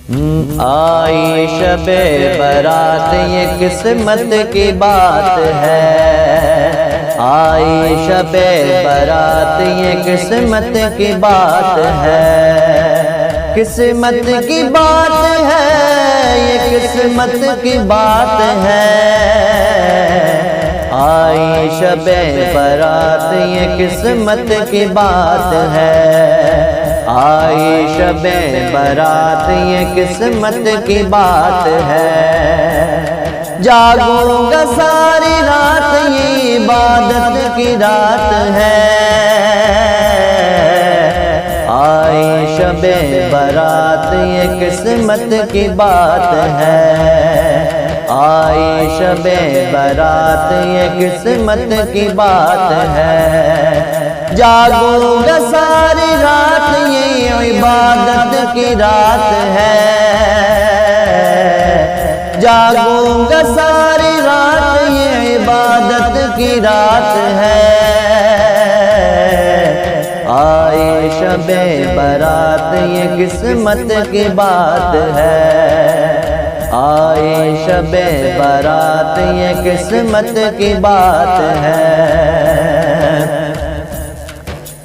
آئی شب برات یہ قسمت کی بات ہے، آئی شب برات یہ قسمت کی بات ہے، قسمت کی بات ہے، یہ قسمت کی بات ہے، آئی شب برات یہ قسمت کی بات ہے، آئی شب برات یہ قسمت کی بات ہے، جاگوں گا ساری رات یہ عبادت کی رات ہے، آئی شب برات یہ قسمت کی بات ہے، آئی شب برات یہ قسمت کی بات ہے، جاگوں گا ساری رات یہ عبادت کی رات ہے، جاگوں گا ساری رات یہ عبادت کی رات ہے، آئی شب برات یہ قسمت کی بات ہے، آئی شب برات یہ قسمت کی بات ہے،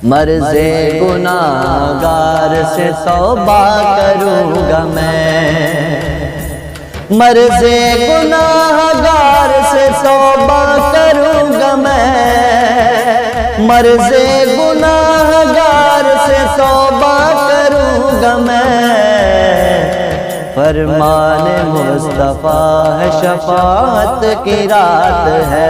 مرض گناہگار سے توبہ کروں گا میں، مرض گناہگار سے توبہ کروں گا میں، مرض گناہگار سے توبہ کروں گا میں، فرمان مصطفیٰ ہے شفاعت کی رات ہے،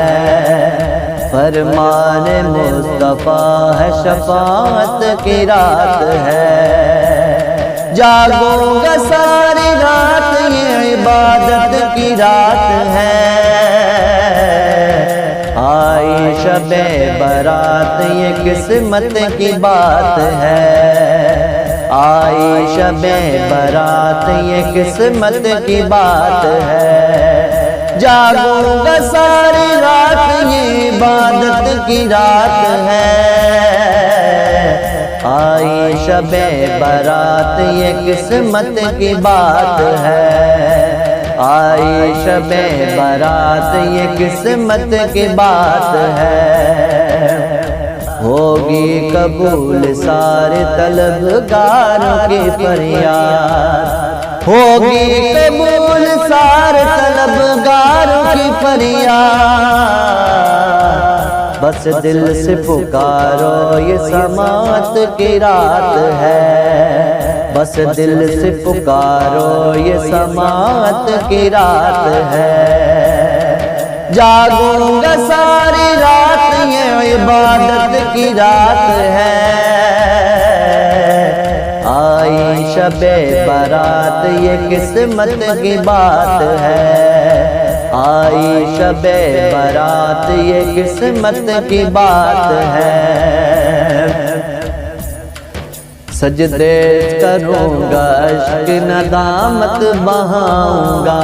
فرمان مصطفیٰ ہے شفاعت کی رات ہے، جاگوں گا ساری رات یہ عبادت کی رات ہے، آئی شب برات یہ قسمت کی بات ہے، آئی شب برات یہ قسمت کی بات ہے، جاگوں گا ساری رات یہ عبادت کی رات ہے، آئی شب برات یہ قسمت کی بات ہے، آئی شب برات یہ قسمت کی بات ہے، ہوگی قبول سارے طلبگاروں کی فریاد، ہوگی قبول سارے طلبگاروں کی فریاد، بس دل سے پکارو یہ سماعت کی رات ہے، بس دل سے پکارو یہ سماعت کی رات ہے، جاگوں گا ساری رات یہ عبادت کی رات ہے، آئی شب برات یہ قسمت کی بات ہے، آئی شب برات یہ قسمت کی بات ہے، سجدے کروں گا عشق ندامت بہاؤں گا،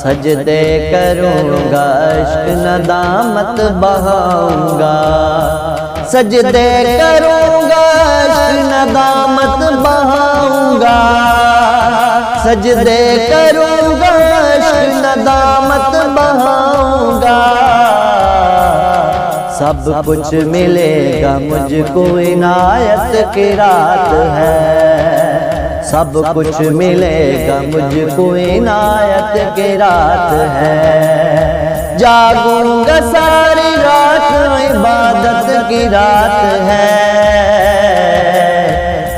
سجدے کروں گا عشق ندامت بہاؤں گا، سجدے کروں گا عشق ندامت بہاؤں گا، سجدے کروں گا عشق ندامت بہاؤں گا، سب کچھ ملے گا مجھ کو عنایت کی رات ہے، سب کچھ ملے گا مجھ کو عنایت کی رات ہے، جاگوں گا ساری رات عبادت کی رات ہے،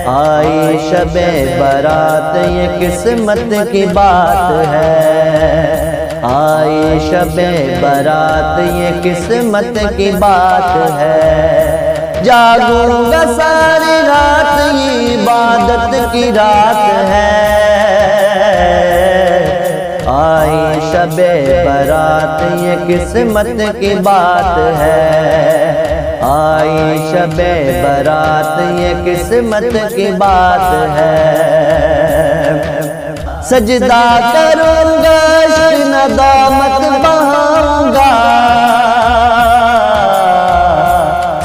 آئی شب برات یہ قسمت کی بات ہے، آئی شب برات یہ قسمت کی بات ہے، جاگوں گا ساری رات یہ عبادت کی رات ہے، آئی شب برات یہ قسمت کی بات ہے، آئی شب برات یہ قسمت کی بات ہے، سجدہ کروں گا عشق ندامت بہاؤں گا،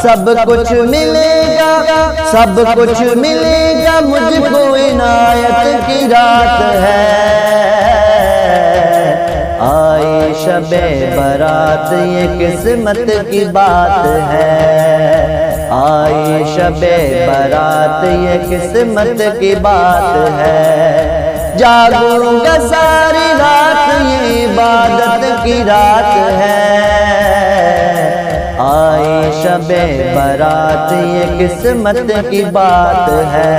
سب کچھ ملے گا، سب کچھ ملے گا مجھ کو عنایت کی برات یہ قسمت کی بات ہے، آئی شب برات یہ قسمت کی بات ہے، جاگوں گا ساری رات یہ عبادت کی رات ہے، آئی شب برات یہ قسمت کی بات ہے،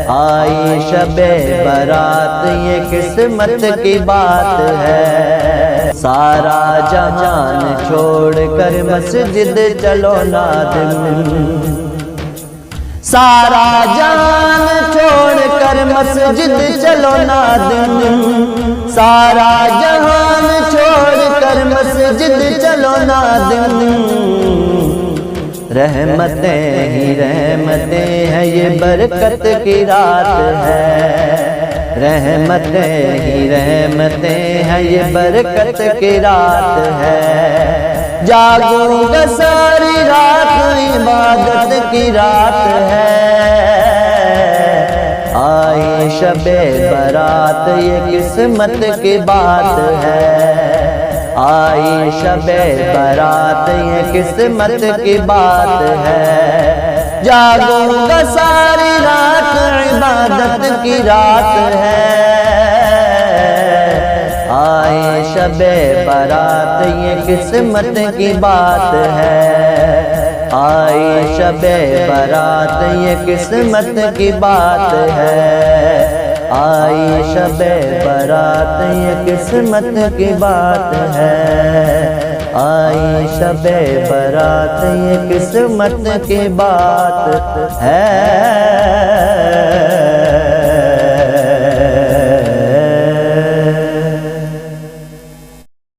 آئی شب برات یہ قسمت کی بات ہے، سارا جہان چھوڑ کر مسجد چلو نادم، سارا جہان چھوڑ کر مسجد چلو نادم، سارا جہان چھوڑ کر مسجد چلو نادم، رحمتیں ہی رحمتیں ہیں یہ برکت کی رات ہے، رحمتیں ہی رحمتیں ہیں یہ برکت کی رات ہے، جاگوں گا ساری رات عبادت کی رات ہے، آئی شب برات یہ قسمت کی بات ہے، آئی شب برات یہ قسمت کی بات ہے، جاگوں گا ساری رات عبادت کی رات ہے، آئی شب برات یہ قسمت کی بات ہے، آئی شب برات یہ قسمت کی بات ہے، آئی شب برات یہ قسمت کی بات ہے، آئی شب برات یہ قسمت کی بات ہے۔